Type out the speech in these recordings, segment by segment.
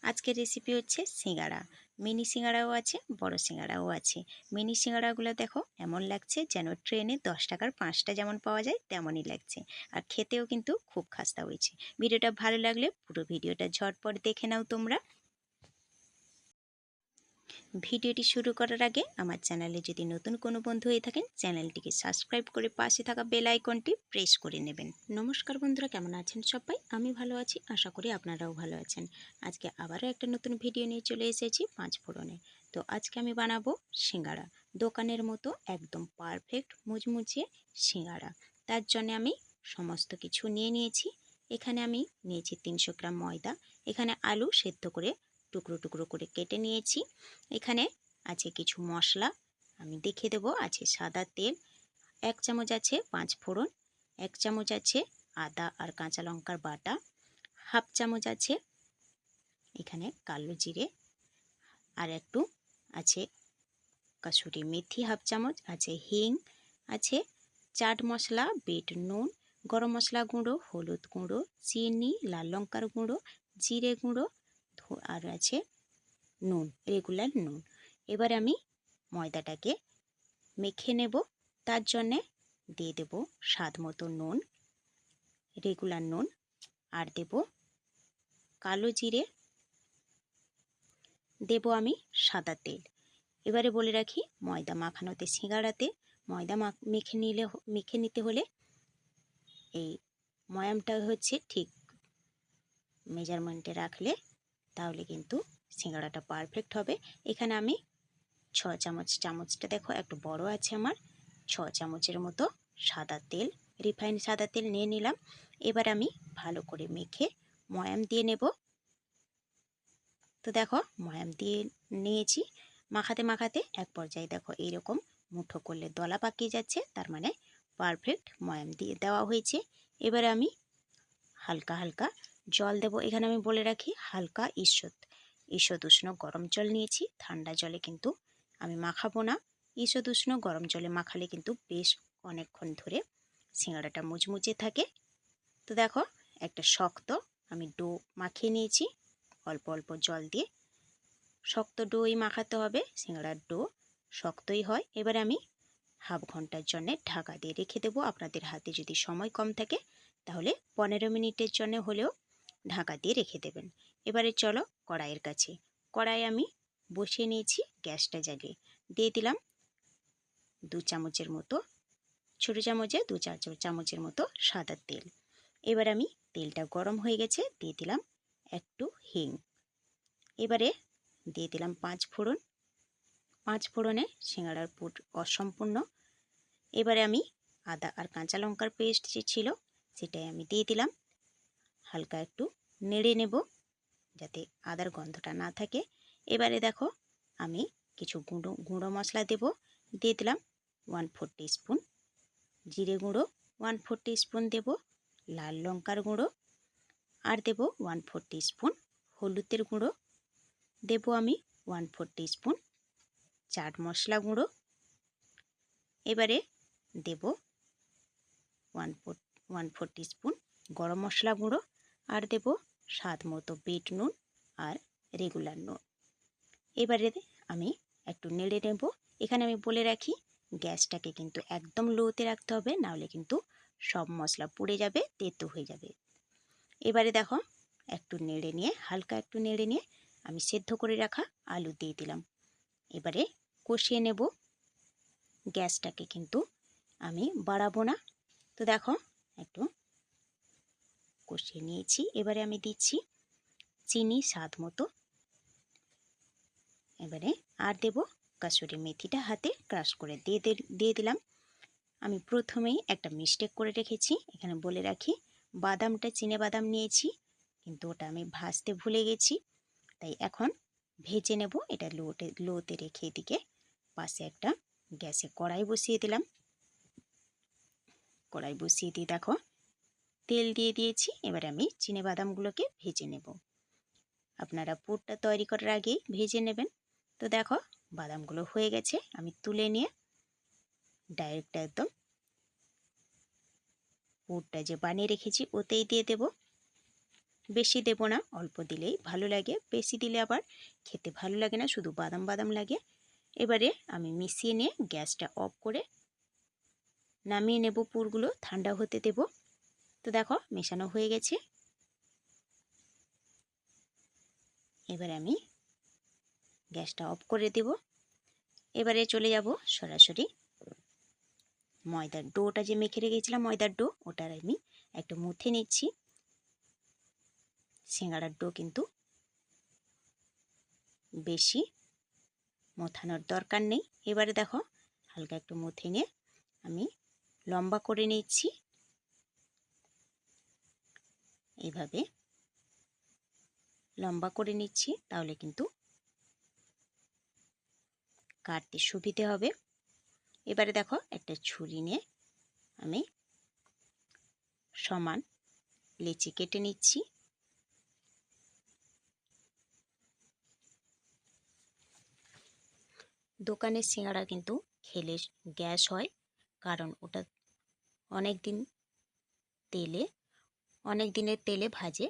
আজকের রেসিপি হচ্ছে সিঙ্গাড়া। মিনি সিঙ্গাড়াও আছে, বড় সিঙ্গাড়াও আছে। মিনি সিঙ্গাড়াগুলো দেখো এমন লাগছে যেন ট্রেনে 10 টাকার 5টা যেমন পাওয়া যায় তেমনই লাগছে। আর খেতেও কিন্তু খুব খাস্তা হয়েছে। ভিডিওটা ভালো লাগলে পুরো ভিডিওটা ঝটপট দেখে নাও তোমরা। ভিডিওটি শুরু করার আগে আমার চ্যানেলে যদি নতুন কোনো বন্ধু হয়ে থাকেন চ্যানেলটিকে সাবস্ক্রাইব করে পাশে থাকা বেল আইকনটি প্রেস করে নেবেন। নমস্কার বন্ধুরা, কেমন আছেন সবাই? আমি ভালো আছি, আশা করি আপনারাও ভালো আছেন। আজকে আবারও একটা নতুন ভিডিও নিয়ে চলে এসেছি পাঁচফোড়নে। তো আজকে আমি বানাবো সিঙ্গাড়া, দোকানের মতো একদম পারফেক্ট মুচমুচে সিঙ্গাড়া। তার জন্য আমি সমস্ত কিছু নিয়ে নিয়েছি। এখানে আমি নিয়েছি 300 গ্রাম ময়দা, এখানে আলু সেদ্ধ করে টুকরো টুকরো করে কেটে নিয়েছি। এখানে আছে কিছু মশলা, আমি দেখে দেব। আছে সাদা তেল, 1 চামচ আছে 5 ফোড়ন, 1 চামচ আছে আদা আর কাঁচা লঙ্কার বাটা, হাফ চামচ আছে এখানে কালো জিরে, আর একটু আছে কাসুরি মেথি, হাফ চামচ আছে হিং, আছে চাট মশলা, বিট নুন, গরম মশলা গুঁড়ো, হলুদ গুঁড়ো, চিনি, লাল লঙ্কার গুঁড়ো, জিরে গুঁড়ো, আর আছে নুন, রেগুলার নুন। এবার আমি ময়দাটাকে মেখে নেব। তার জন্যে দিয়ে দেব স্বাদ মতো নুন, রেগুলার নুন, আর দেব কালো জিরে, দেব আমি সাদা তেল। এবারে বলে রাখি, ময়দা মাখানোতে সিঙ্গাড়াতে ময়দা মেখে নিতে হলে এই ময়ামটা হচ্ছে ঠিক মেজারমেন্টে রাখলে তাহলে কিন্তু সিঙ্গাড়াটা পারফেক্ট হবে। এখানে আমি 6 চামচ, চামচটা দেখো একটু বড় আছে আমার, 6 চামচের মতো সাদা তেল, রিফাইন্ড সাদা তেল নিয়ে নিলাম। এবার আমি ভালো করে মেখে ময়াম দিয়ে নেব। তো দেখো ময়াম দিয়ে নিয়েছি। মাখাতে মাখাতে এক পর্যায়ে দেখো এইরকম মুঠো করলে দলা পাকিয়ে যাচ্ছে, তার মানে পারফেক্ট ময়াম দিয়ে দেওয়া হয়েছে। এবারে আমি হালকা হালকা জল দেব। এখানে আমি বলে রাখি হালকা ঈষৎ উষ্ণ গরম জল নিয়েছি। ঠান্ডা জলে কিন্তু আমি মাখাবো না। ঈষৎ উষ্ণ গরম জলে মাখালে কিন্তু বেশ অনেকক্ষণ ধরে সিঙ্গাড়াটা মুচমুচে থাকে। তো দেখো একটা শক্ত আমি ডো মাখিয়ে নিয়েছি অল্প অল্প জল দিয়ে। শক্ত ডোই মাখাতে হবে, সিঙ্গাড়ার ডো শক্তই হয়। এবারে আমি হাফ ঘন্টার জন্য ঢাকা দিয়ে রেখে দেবো। আপনাদের হাতে যদি সময় কম থাকে তাহলে 15 মিনিটের জন্য হলেও ঢাকা দিয়ে রেখে দেবেন। এবারে চলো কড়াইয়ের কাছে। কড়াই আমি বসিয়ে নিয়েছি, গ্যাসটা জ্বালিয়ে দিয়ে দিলাম 2 চামচের মতো, ছোটো চামচে 2-4 চামচের মতো সাদা তেল। এবার আমি তেলটা গরম হয়ে গেছে, দিয়ে দিলাম একটু হিং। এবারে দিয়ে দিলাম 5 ফোড়ন। 5 ফোড়নে সিঙ্গাড়ার পুর অসম্পূর্ণ। এবারে আমি আদা আর কাঁচা লঙ্কার পেস্ট যে ছিল সেটাই আমি দিয়ে দিলাম। হালকা একটু নেড়ে নেব যাতে আদার গন্ধটা না থাকে। এবারে দেখো আমি কিছু গুঁড়ো মশলা দেব। দিয়ে দিলাম 1/4 টিস্পুন জিরে গুঁড়ো, 1/4 টিস্পুন দেব লাল লঙ্কার গুঁড়ো, আর দেব 1/4 টিস্পুন হলুদের গুঁড়ো, দেব আমি 1/4 টিস্পুন চাট মশলা গুঁড়ো। এবারে দেব 1/4 টিস্পুন গরম মশলা গুঁড়ো, আর দেব স্বাদ মতো বিট নুন আর রেগুলার নুন। এবারে আমি একটু নেড়ে নেব। এখানে আমি বলে রাখি গ্যাসটাকে কিন্তু একদম লোতে রাখতে হবে, নাহলে কিন্তু সব মশলা পুড়ে যাবে, তেতো হয়ে যাবে। এবারে দেখো একটু নেড়ে নিয়ে, হালকা একটু নেড়ে নিয়ে আমি সেদ্ধ করে রাখা আলু দিয়ে দিলাম। এবারে কষিয়ে নেব। গ্যাসটাকে কিন্তু আমি বাড়াবো না। তো দেখো একটু কষিয়ে নিয়েছি। এবারে আমি দিচ্ছি চিনি স্বাদ মতো। এবারে আর দেব কাসুরি মেথিটা হাতে ক্রাশ করে দিয়ে দিলাম। আমি প্রথমেই একটা মিস্টেক করে রেখেছি, এখানে বলে রাখি বাদামটা চিনে বাদাম নিয়েছি, কিন্তু ওটা আমি ভাজতে ভুলে গেছি, তাই এখন ভেজে নেব। এটা লোতে রেখে এদিকে পাশে একটা গ্যাসে কড়াই বসিয়ে দিলাম। কড়াই বসিয়ে দিয়ে দেখো তেল দিয়ে দিয়েছি। এবার আমি চিনে বাদামগুলোকে ভেজে নেব। আপনারা পুরটা তৈরি করার আগেই ভেজে নেবেন। তো দেখো বাদামগুলো হয়ে গেছে, আমি তুলে নিয়ে ডাইরেক্ট একদম পুরটা যে বানিয়ে রেখেছি ওতেই দিয়ে দেব। বেশি দেব না, অল্প দিলেই ভালো লাগে, বেশি দিলে আবার খেতে ভালো লাগে না, শুধু বাদাম বাদাম লাগে। এবারে আমি মিশিয়ে নিয়ে গ্যাসটা অফ করে নামিয়ে নেব, পুরগুলো ঠান্ডা হতে দেব। তো দেখো মেশানো হয়ে গেছে। এবারে আমি গ্যাসটা অফ করে দেব। এবারে চলে যাব সরাসরি ময়দার ডোটা যে মেখে রেখেছিলাম, ময়দার ডো, ওটার আমি একটু মুথে নিচ্ছি। সিঙ্গাড়ার ডো কিন্তু বেশি মথানোর দরকার নেই। এবারে দেখো হালকা একটু মুথে নিয়ে আমি লম্বা করে নিচ্ছি। এইভাবে লম্বা করে নিচ্ছি, তাহলে কিন্তু কাটতে সুবিধে হবে। এবারে দেখো একটা ছুরি নিয়ে আমি সমান লেচি কেটে নিচ্ছি। দোকানের সিঙ্গাড়া কিন্তু খেলে গ্যাস হয়, কারণ ওটা অনেক দিনের তেলে ভাজে,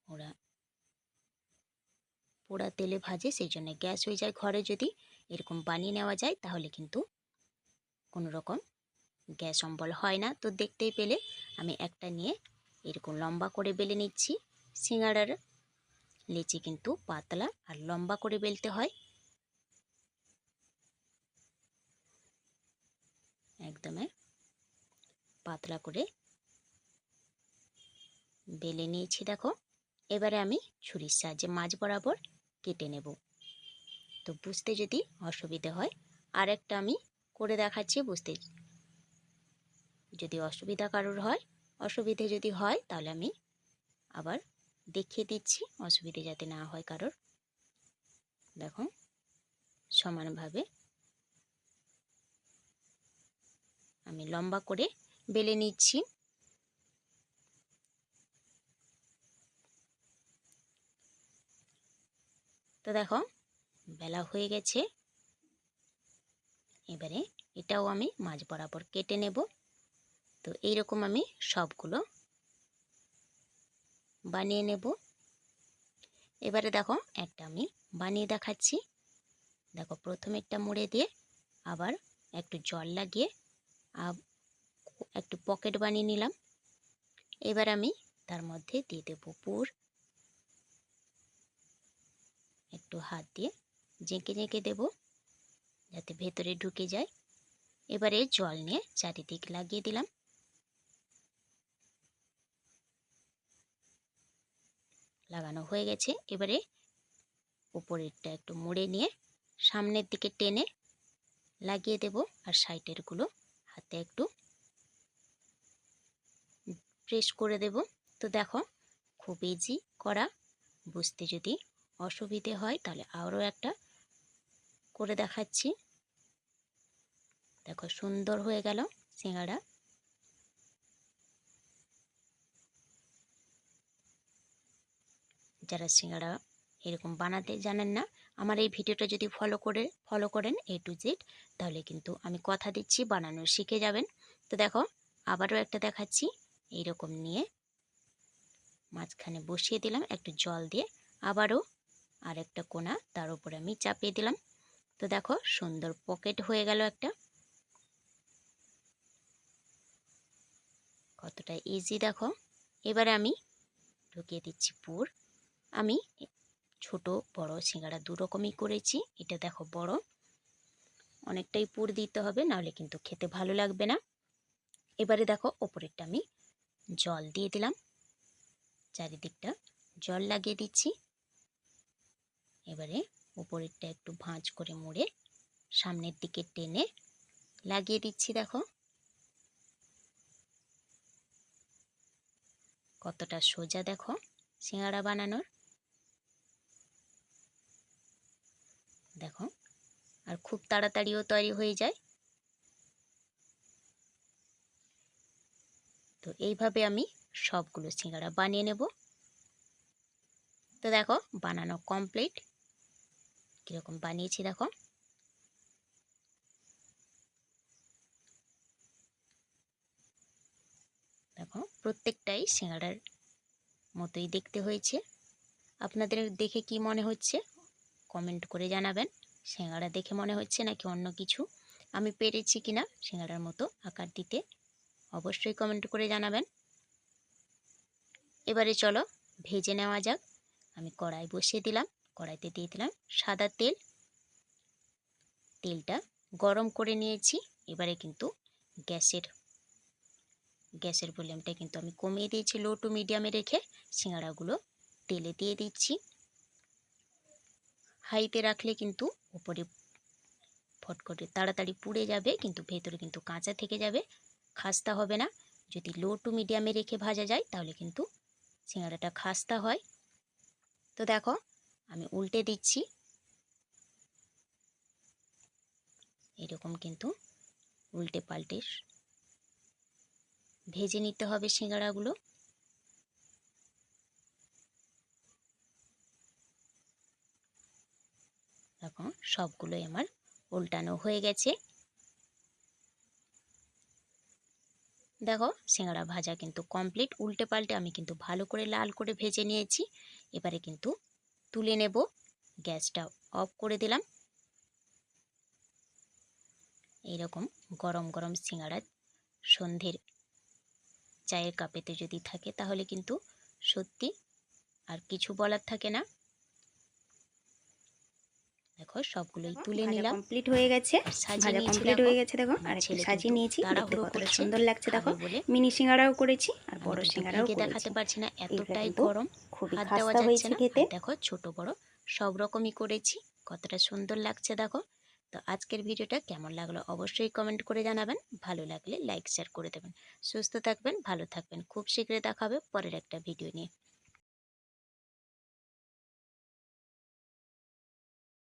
ওরা পোড়া তেলে ভাজে, সেই জন্য গ্যাস হয়ে যায়। ঘরে যদি এরকম বানিয়ে নেওয়া যায় তাহলে কিন্তু কোনো রকম গ্যাস অম্বল হয় না। তো দেখতেই পেলে আমি একটা নিয়ে এরকম লম্বা করে বেলে নিচ্ছি। সিঙ্গাড়ার লেচি কিন্তু পাতলা আর লম্বা করে বেলতে হয়, একদমই পাতলা করে বেলে নিয়েছি দেখো। এবারে আমি ছুরির সাহায্যে মাঝ বরাবর কেটে নেব। তো বুঝতে যদি অসুবিধে হয় আর একটা আমি করে দেখাচ্ছি, বুঝতে যদি অসুবিধে যদি হয় তাহলে আমি আবার দেখিয়ে দিচ্ছি, অসুবিধে যাতে না হয় কারোর। দেখো সমানভাবে আমি লম্বা করে বেলে নিচ্ছি। তো দেখো বেলা হয়ে গেছে। এবারে এটাও আমি মাঝ বরাবর কেটে নেব। তো এইরকম আমি সবগুলো বানিয়ে নেব। এবারে দেখো একটা আমি বানিয়ে দেখাচ্ছি। দেখো প্রথমে একটা মুড়ে দিয়ে আবার একটু জল লাগিয়ে একটু পকেট বানিয়ে নিলাম। এবার আমি তার মধ্যে দিয়ে দেব পুর, একটু হাত দিয়ে জেঁকে জেঁকে দেব যাতে ভেতরে ঢুকে যায়। এবারে জল নিয়ে চারিদিক লাগিয়ে দিলাম। লাগানো হয়ে গেছে। এবারে উপরেরটা একটু মুড়ে নিয়ে সামনের দিকে টেনে লাগিয়ে দেব, আর সাইডের গুলো হাতে একটু প্রেস করে দেব। তো দেখো খুব ইজি করা, বুঝতে যদি অসুবিধে হয় তাহলে আরও একটা করে দেখাচ্ছি। দেখো সুন্দর হয়ে গেল সিঙ্গাড়া। যারা সিঙ্গাড়া এরকম বানাতে জানেন না, আমার এই ভিডিওটা যদি ফলো করেন A to Z, তাহলে কিন্তু আমি কথা দিচ্ছি বানানো শিখে যাবেন। তো দেখো আবারও একটা দেখাচ্ছি। এইরকম নিয়ে মাঝখানে বসিয়ে দিলাম একটু জল দিয়ে, আবারও আর একটা কোনা তার উপরে আমি চাপিয়ে দিলাম। তো দেখো সুন্দর পকেট হয়ে গেল একটা। কতটা ইজি দেখো। এবারে আমি ঢুকিয়ে দিচ্ছি পুর। আমি ছোট বড় সিঙ্গাড়া দু রকমই করেছি। এটা দেখো বড়, অনেকটাই পুর দিতে হবে, নাহলে কিন্তু খেতে ভালো লাগবে না। এবারে দেখো ওপরেরটা আমি জল দিয়ে দিলাম, চারিদিকটা জল লাগিয়ে দিচ্ছি। এবারে উপরেরটা একটু ভাঁজ করে মুড়ে সামনের দিকে টেনে লাগিয়ে দিচ্ছি। দেখো কতটা সোজা দেখো সিঙ্গাড়া বানানোর। দেখো আর খুব তাড়াতাড়িও তৈরি হয়ে যায়। তো এইভাবে আমি সবগুলো সিঙ্গাড়া বানিয়ে নেব। তো দেখো বানানো কমপ্লিট। কীরকম বানিয়েছি দেখো। দেখো প্রত্যেকটাই সিঙ্গাড়ার মতোই দেখতে হয়েছে। আপনাদের দেখে কি মনে হচ্ছে কমেন্ট করে জানাবেন। সিঙ্গাড়া দেখে মনে হচ্ছে নাকি অন্য কিছু, আমি পেরেছি কিনা সিঙ্গাড়ার মতো আকার দিতে অবশ্যই কমেন্ট করে জানাবেন। এবারে চলো ভেজে নেওয়া যাক। আমি কড়াই বসিয়ে দিলাম, কড়াইতে দিয়ে দিলাম সাদা তেল। তেলটা গরম করে নিয়েছি। এবারে কিন্তু গ্যাসের ভলিউমটা কিন্তু আমি কমিয়ে দিয়েছি, লো টু মিডিয়ামে রেখে সিঙ্গাড়াগুলো তেলে দিয়ে দিচ্ছি। হাইতে রাখলে কিন্তু উপরে ফট করে তাড়াতাড়ি পুড়ে যাবে, কিন্তু ভেতরে কিন্তু কাঁচা থেকে যাবে, খাস্তা হবে না। যদি লো টু মিডিয়ামে রেখে ভাজা যায় তাহলে কিন্তু সিঙ্গাড়াটা খাস্তা হয়। তো দেখো আমি উল্টে দিচ্ছি। এরকম কিন্তু উল্টে পাল্টে ভেজে নিতে হবে সিঙ্গাড়াগুলো। দেখো সবগুলোই আমার উল্টানো হয়ে গেছে। দেখো সিঙ্গাড়া ভাজা কিন্তু কমপ্লিট। উল্টে পাল্টে আমি কিন্তু ভালো করে লাল করে ভেজে নিয়েছি। এবারে কিন্তু তুলে নেব। গ্যাসটা অফ করে দিলাম। এইরকম গরম গরম সিঙ্গাড়া সন্ধ্যের চায়ের কাপেতে যদি থাকে তাহলে কিন্তু সত্যি আর কিছু বলার থাকে না। দেখো সবগুলোই তুলে নিলাম। কমপ্লিট হয়ে গেছে, ভাজা কমপ্লিট হয়ে গেছে। দেখো আর একটু সাজিয়ে নিয়েছি, দেখতে কতটা সুন্দর লাগছে। দেখো মিনি সিঙ্গাড়াও করেছি আর বড় সিঙ্গাড়াও করেছি। দেখাতে পারছি না, এতটাই কিন্তু গরম, খুবই হাত দেওয়া খাস্তা যাচ্ছে হয়েছে না। খেতে। দেখো ছোট বড় সব রকমই করেছি, কতটা সুন্দর লাগছে দেখো। তো আজকের ভিডিওটা কেমন লাগলো অবশ্যই কমেন্ট করে জানাবেন। ভালো লাগলে লাইক শেয়ার করে দেবেন। সুস্থ থাকবেন, ভালো থাকবেন। খুব শীঘ্রই দেখা হবে পরের একটা ভিডিও নিয়ে।